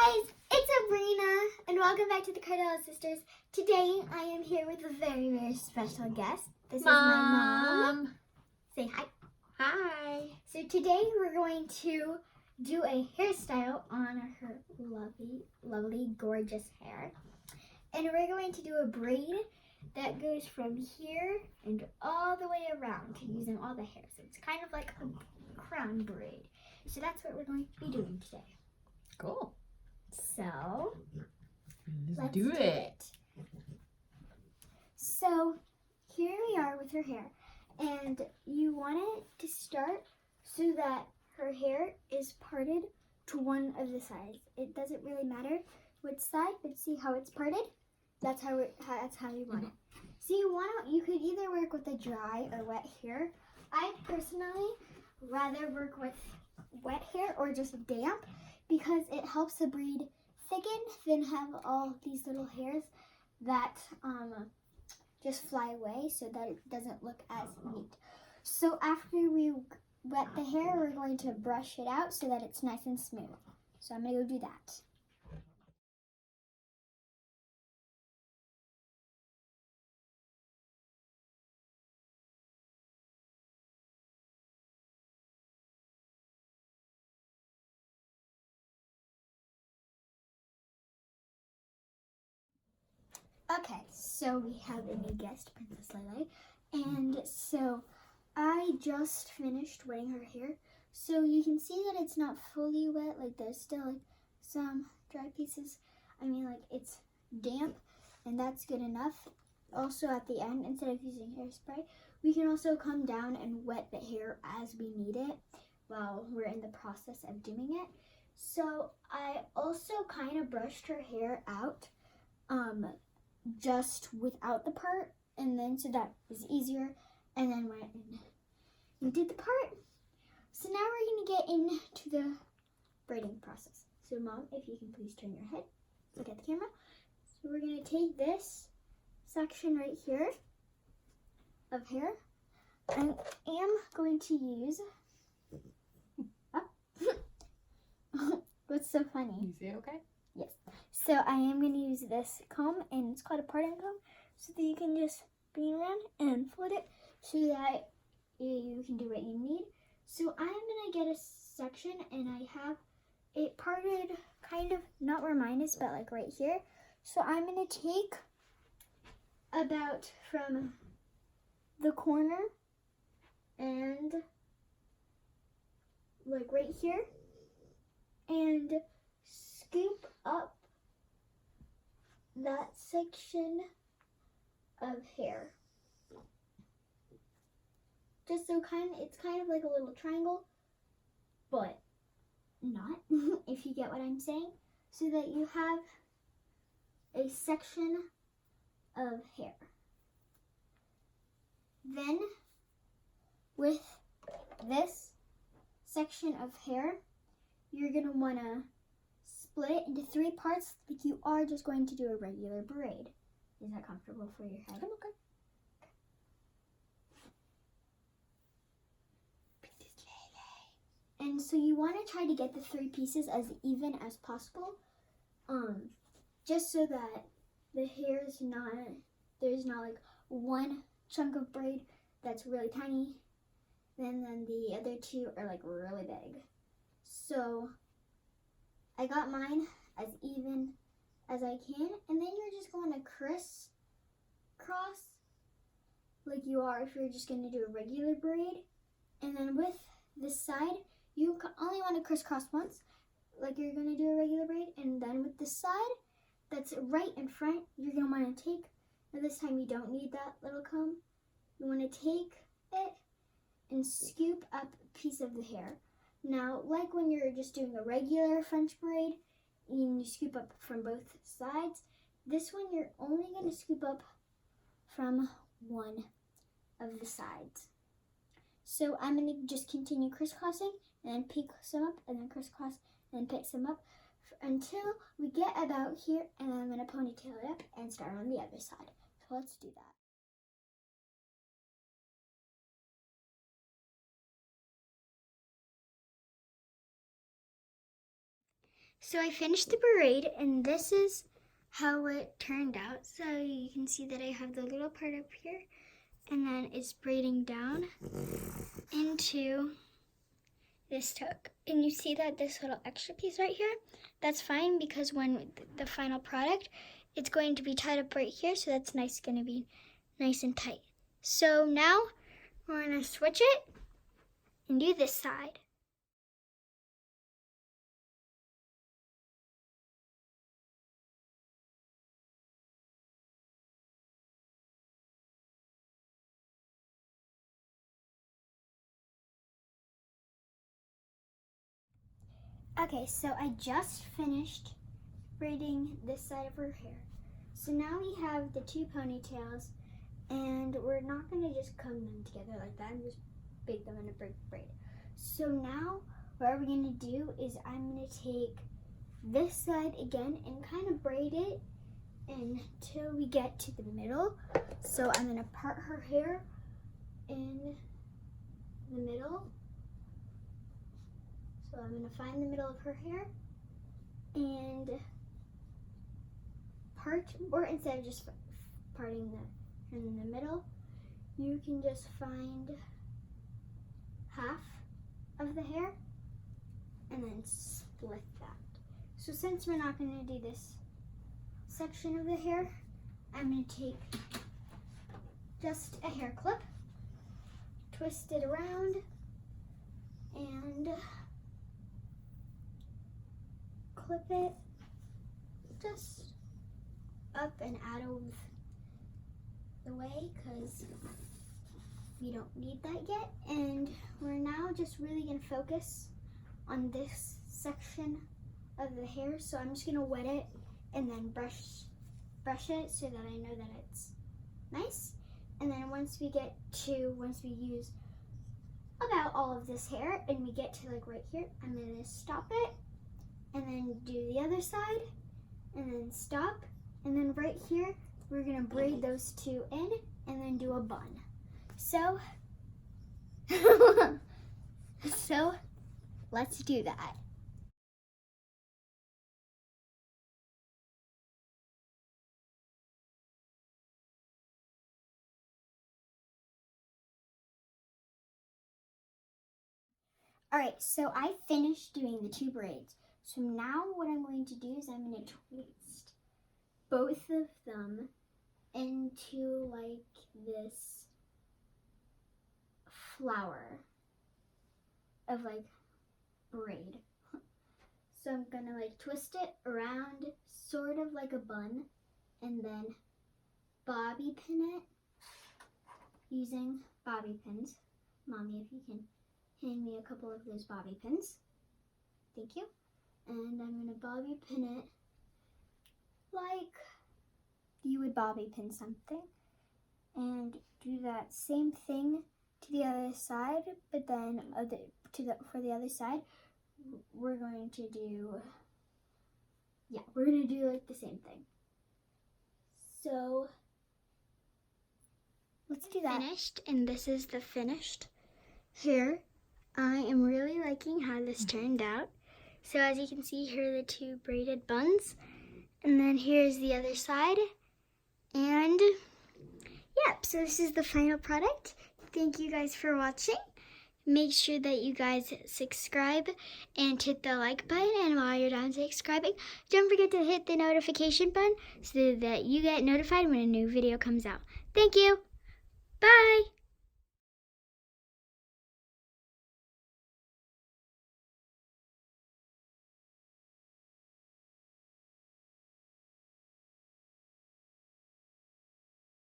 guys, it's Abrina, and welcome back to the Cardello Sisters. Today, I am here with a very, very special guest. This is my mom. Say hi. Hi. So today, we're going to do a hairstyle on her lovely, lovely, gorgeous hair. And we're going to do a braid that goes from here and all the way around using all the hair. So it's kind of like a crown braid. So that's what we're going to be doing today. Cool. So, let's do it. So, here we are with her hair. And you want it to start so that her hair is parted to one of the sides. It doesn't really matter which side, but see how it's parted? That's how you want it. So you could either work with a dry or wet hair. I personally rather work with wet hair or just damp because it helps the braid thicken than have all these little hairs that just fly away so that it doesn't look as neat. So after we wet the hair, we're going to brush it out so that it's nice and smooth. So I'm going to go do that. Okay, so we have a new guest, Princess Lele, and so I just finished wetting her hair. So you can see that it's not fully wet, like there's still like some dry pieces. Like it's damp, and that's good enough. Also at the end, instead of using hairspray, we can also come down and wet the hair as we need it while we're in the process of doing it. So I also kind of brushed her hair out, just without the part, and then so that was easier, and then went and did the part. So now we're gonna get into the braiding process. So Mom, if you can please turn your head, look at the camera. So we're gonna take this section right here of hair. I am going to use what's so funny? You see okay? Yes. So I am going to use this comb, and it's called a parting comb, so that you can just bring it around and fold it so that you can do what you need. So I'm going to get a section, and I have it parted kind of, not where mine is, but like right here. So I'm going to take about from the corner and like right here and scoop up that section of hair. Just so it's kind of like a little triangle, but not, if you get what I'm saying. So that you have a section of hair. Then, with this section of hair, you're going to want to split it into 3 parts like you are just going to do a regular braid. Is that comfortable for your head? I'm okay. And so you want to try to get the 3 pieces as even as possible, just so that the hair is there's not like one chunk of braid that's really tiny, and then the other 2 are like really big. So I got mine as even as I can, and then you're just going to crisscross like you are if you're just going to do a regular braid. And then with this side, you only want to crisscross once, like you're going to do a regular braid. And then with the side that's right in front, you're going to want to take, and this time you don't need that little comb, you want to take it and scoop up a piece of the hair. Now, like when you're just doing a regular French braid, and you scoop up from both sides, this one you're only going to scoop up from one of the sides. So I'm going to just continue crisscrossing and then pick some up and then crisscross and pick some up until we get about here, and I'm going to ponytail it up and start on the other side. So let's do that. So I finished the braid, and this is how it turned out. So you can see that I have the little part up here, and then it's braiding down into this tuck. And you see that this little extra piece right here, that's fine because when the final product, it's going to be tied up right here, so that's going to be nice and tight. So now we're going to switch it and do this side. Okay, so I just finished braiding this side of her hair. So now we have the two ponytails, and we're not going to just comb them together like that and just bake them in a big braid. So now what we're going to do is I'm going to take this side again and kind of braid it until we get to the middle. So I'm going to part her hair in the middle. So I'm going to find the middle of her hair and part, or instead of just parting in the middle, you can just find half of the hair and then split that. So since we're not going to do this section of the hair, I'm going to take just a hair clip, twist it around, and clip it just up and out of the way because we don't need that yet. And we're now just really going to focus on this section of the hair. So I'm just going to wet it and then brush it so that I know that it's nice. And then once we use about all of this hair and we get to like right here, I'm going to stop it and then do the other side and then stop. And then right here, we're gonna braid those two in and then do a bun. So, let's do that. All right, so I finished doing the two braids. So now what I'm going to do is I'm going to twist both of them into like this flower of like braid. So I'm going to like twist it around sort of like a bun and then bobby pin it using bobby pins. Mommy, if you can hand me a couple of those bobby pins. Thank you. And I'm going to bobby pin it like you would bobby pin something. And do that same thing to the other side, but then for the other side, we're going to do like the same thing. So let's do that. Finished, and this is the finished hair. I am really liking how this turned out. So as you can see, here are the two braided buns. And then here's the other side. And yep, so this is the final product. Thank you guys for watching. Make sure that you guys subscribe and hit the like button. And while you're done subscribing, don't forget to hit the notification button so that you get notified when a new video comes out. Thank you. Bye.